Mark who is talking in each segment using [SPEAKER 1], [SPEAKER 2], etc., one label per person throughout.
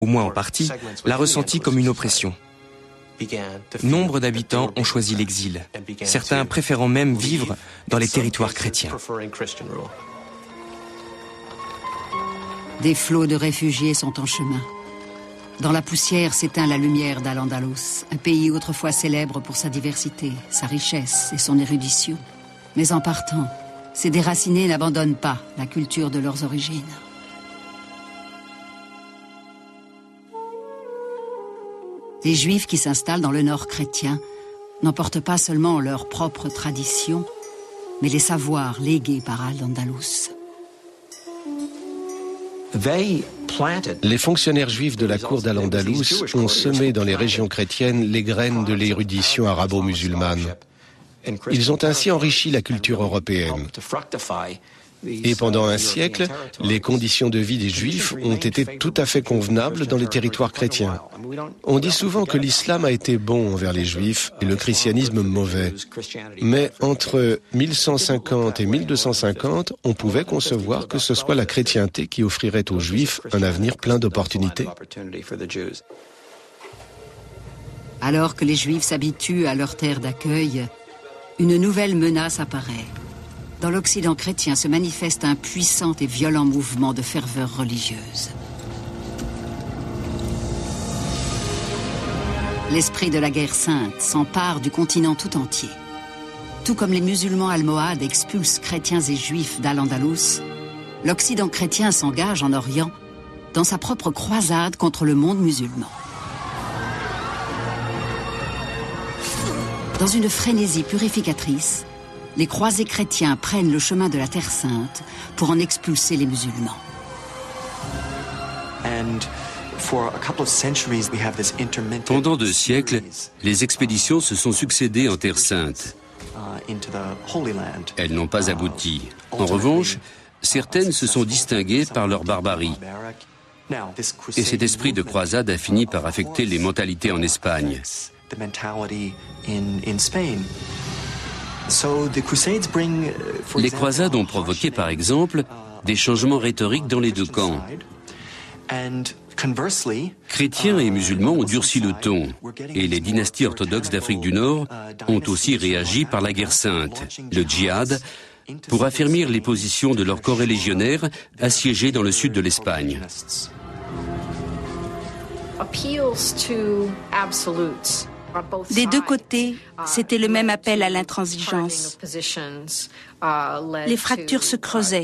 [SPEAKER 1] au moins en partie, l'a ressenti comme une oppression. Nombre d'habitants ont choisi l'exil, certains préférant même vivre dans les territoires chrétiens.
[SPEAKER 2] Des flots de réfugiés sont en chemin. Dans la poussière s'éteint la lumière d'Al-Andalus, un pays autrefois célèbre pour sa diversité, sa richesse et son érudition. Mais en partant, ces déracinés n'abandonnent pas la culture de leurs origines. Les Juifs qui s'installent dans le nord chrétien n'emportent pas seulement leurs propres traditions, mais les savoirs légués par Al-Andalus.
[SPEAKER 3] Les fonctionnaires juifs de la cour d'Al-Andalus ont semé dans les régions chrétiennes les graines de l'érudition arabo-musulmane. Ils ont ainsi enrichi la culture européenne. Et pendant un siècle, les conditions de vie des Juifs ont été tout à fait convenables dans les territoires chrétiens. On dit souvent que l'islam a été bon envers les Juifs et le christianisme mauvais. Mais entre 1150 et 1250, on pouvait concevoir que ce soit la chrétienté qui offrirait aux Juifs un avenir plein d'opportunités.
[SPEAKER 2] Alors que les Juifs s'habituent à leur terre d'accueil, une nouvelle menace apparaît. Dans l'Occident chrétien se manifeste un puissant et violent mouvement de ferveur religieuse. L'esprit de la guerre sainte s'empare du continent tout entier. Tout comme les musulmans almohades expulsent chrétiens et juifs d'Al-Andalus, l'Occident chrétien s'engage en Orient dans sa propre croisade contre le monde musulman. Dans une frénésie purificatrice, les croisés chrétiens prennent le chemin de la Terre Sainte pour en expulser les musulmans.
[SPEAKER 4] Pendant 2 siècles, les expéditions se sont succédées en Terre Sainte. Elles n'ont pas abouti. En revanche, certaines se sont distinguées par leur barbarie. Et cet esprit de croisade a fini par affecter les mentalités en Espagne. Les croisades ont provoqué, par exemple, des changements rhétoriques dans les 2 camps. Chrétiens et musulmans ont durci le ton, et les dynasties orthodoxes d'Afrique du Nord ont aussi réagi par la guerre sainte, le djihad, pour affermir les positions de leurs corélégionnaires assiégés dans le sud de l'Espagne.
[SPEAKER 5] Des 2 côtés, c'était le même appel à l'intransigeance. Les fractures se creusaient.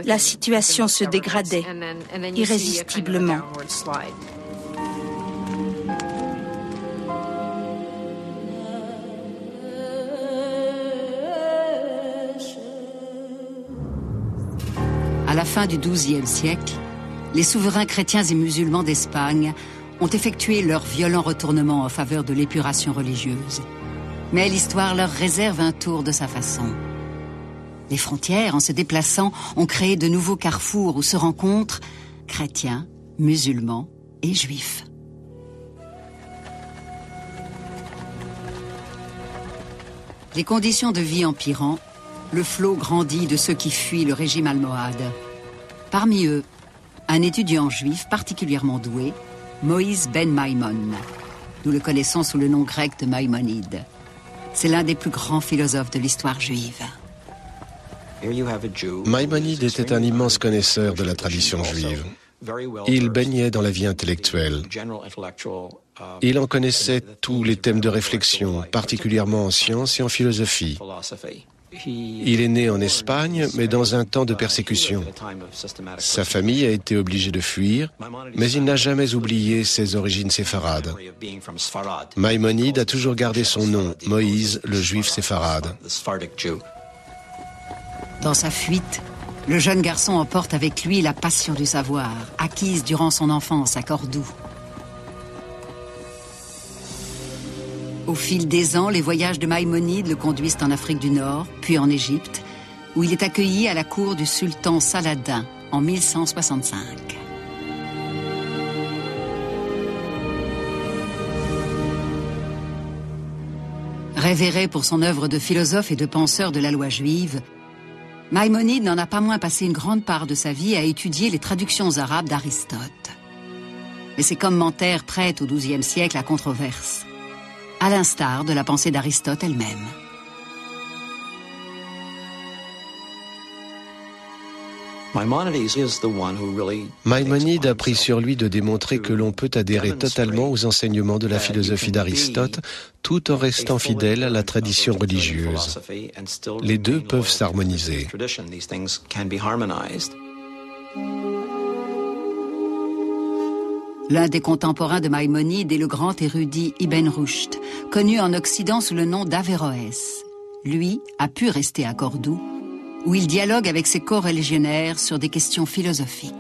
[SPEAKER 5] La situation se dégradait irrésistiblement.
[SPEAKER 2] À la fin du XIIe siècle, les souverains chrétiens et musulmans d'Espagne ont effectué leur violent retournement en faveur de l'épuration religieuse. Mais l'histoire leur réserve un tour de sa façon. Les frontières, en se déplaçant, ont créé de nouveaux carrefours où se rencontrent chrétiens, musulmans et juifs. Les conditions de vie empirant, le flot grandit de ceux qui fuient le régime almohade. Parmi eux, un étudiant juif particulièrement doué, Moïse ben Maïmon. Nous le connaissons sous le nom grec de Maïmonide. C'est l'un des plus grands philosophes de l'histoire juive.
[SPEAKER 3] Maïmonide était un immense connaisseur de la tradition juive. Il baignait dans la vie intellectuelle. Il en connaissait tous les thèmes de réflexion, particulièrement en sciences et en philosophie. Il est né en Espagne, mais dans un temps de persécution. Sa famille a été obligée de fuir, mais il n'a jamais oublié ses origines séfarades. Maïmonide a toujours gardé son nom, Moïse, le juif séfarade.
[SPEAKER 2] Dans sa fuite, le jeune garçon emporte avec lui la passion du savoir, acquise durant son enfance à Cordoue. Au fil des ans, les voyages de Maïmonide le conduisent en Afrique du Nord, puis en Égypte, où il est accueilli à la cour du sultan Saladin en 1165. Révéré pour son œuvre de philosophe et de penseur de la loi juive, Maïmonide n'en a pas moins passé une grande part de sa vie à étudier les traductions arabes d'Aristote. Mais ses commentaires prêtent au XIIe siècle à controverse, à l'instar de la pensée d'Aristote elle-même.
[SPEAKER 3] Maïmonide a pris sur lui de démontrer que l'on peut adhérer totalement aux enseignements de la philosophie d'Aristote tout en restant fidèle à la tradition religieuse. Les deux peuvent s'harmoniser.
[SPEAKER 2] L'un des contemporains de Maïmonide est le grand érudit Ibn Rushd, connu en Occident sous le nom d'Averroès. Lui a pu rester à Cordoue, où il dialogue avec ses coreligionnaires sur des questions philosophiques.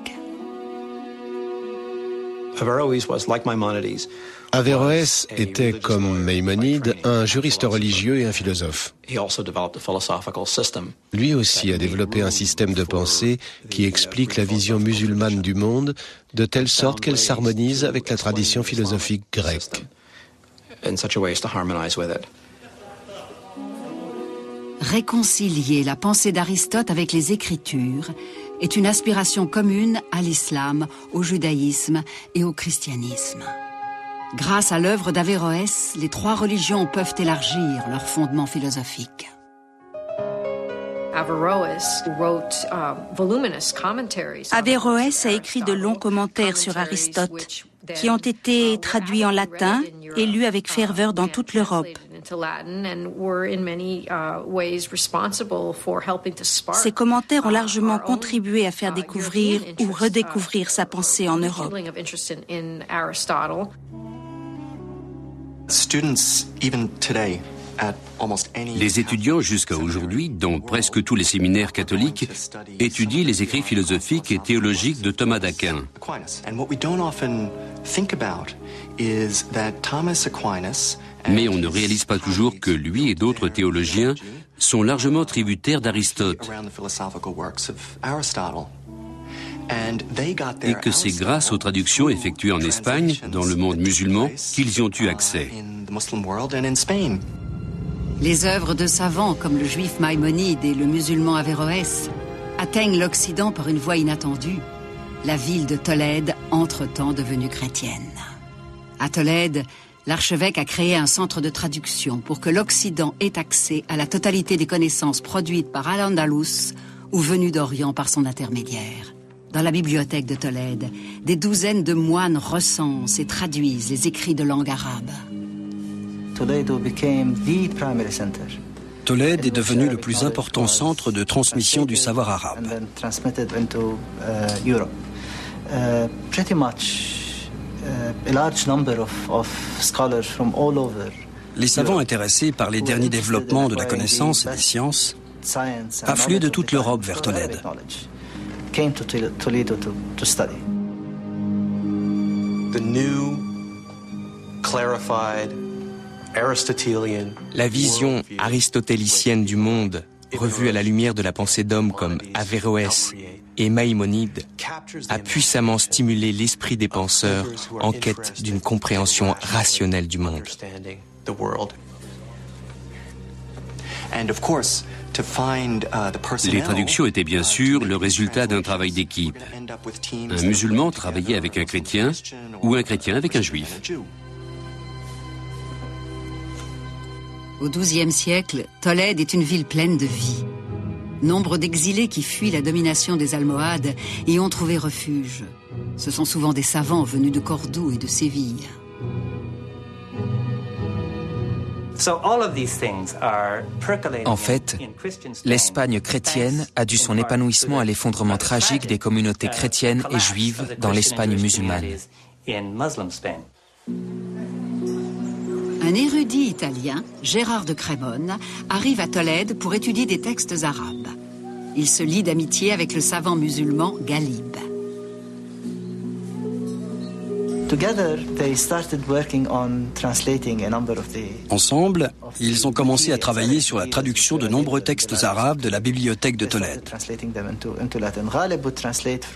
[SPEAKER 3] Averroès était, comme Maïmonide, un juriste religieux et un philosophe. Lui aussi a développé un système de pensée qui explique la vision musulmane du monde de telle sorte qu'elle s'harmonise avec la tradition philosophique grecque.
[SPEAKER 2] Réconcilier la pensée d'Aristote avec les Écritures est une aspiration commune à l'islam, au judaïsme et au christianisme. Grâce à l'œuvre d'Averroès, les trois religions peuvent élargir leurs fondements philosophiques.
[SPEAKER 5] Averroès a écrit de longs commentaires sur Aristote, qui ont été traduits en latin et lus avec ferveur dans toute l'Europe. Ces commentaires ont largement contribué à faire découvrir ou redécouvrir sa pensée en Europe.
[SPEAKER 4] Les étudiants jusqu'à aujourd'hui, dans presque tous les séminaires catholiques, étudient les écrits philosophiques et théologiques de Thomas d'Aquin. Mais on ne réalise pas toujours que lui et d'autres théologiens sont largement tributaires d'Aristote. Et que c'est grâce aux traductions effectuées en Espagne, dans le monde musulman, qu'ils y ont eu accès.
[SPEAKER 2] Les œuvres de savants comme le juif Maïmonide et le musulman Averroès atteignent l'Occident par une voie inattendue, la ville de Tolède, entre-temps devenue chrétienne. À Tolède, l'archevêque a créé un centre de traduction pour que l'Occident ait accès à la totalité des connaissances produites par Al-Andalus ou venues d'Orient par son intermédiaire. Dans la bibliothèque de Tolède, des douzaines de moines recensent et traduisent les écrits de langue arabe.
[SPEAKER 6] Tolède est devenu le plus important centre de transmission du savoir arabe. Les savants intéressés par les derniers développements de la connaissance et des sciences affluaient de toute l'Europe vers Tolède.
[SPEAKER 1] La vision aristotélicienne du monde, revue à la lumière de la pensée d'hommes comme Averroès et Maïmonide, a puissamment stimulé l'esprit des penseurs en quête d'une compréhension rationnelle du monde.
[SPEAKER 4] Les traductions étaient bien sûr le résultat d'un travail d'équipe. Un musulman travaillait avec un chrétien ou un chrétien avec un juif.
[SPEAKER 2] Au XIIe siècle, Tolède est une ville pleine de vie. Nombre d'exilés qui fuient la domination des Almohades y ont trouvé refuge. Ce sont souvent des savants venus de Cordoue et de Séville.
[SPEAKER 7] En fait, l'Espagne chrétienne a dû son épanouissement à l'effondrement tragique des communautés chrétiennes et juives dans l'Espagne musulmane.
[SPEAKER 2] Un érudit italien, Gérard de Crémone, arrive à Tolède pour étudier des textes arabes. Il se lie d'amitié avec le savant musulman Galib.
[SPEAKER 6] Ensemble, ils ont commencé à travailler sur la traduction de nombreux textes arabes de la bibliothèque de Tolède.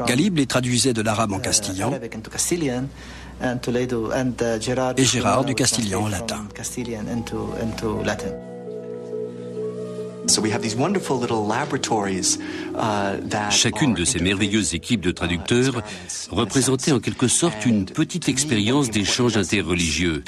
[SPEAKER 6] Galib les traduisait de l'arabe en castillan et Gérard du castillan en latin.
[SPEAKER 4] Chacune de ces merveilleuses équipes de traducteurs représentait en quelque sorte une petite expérience d'échange interreligieux.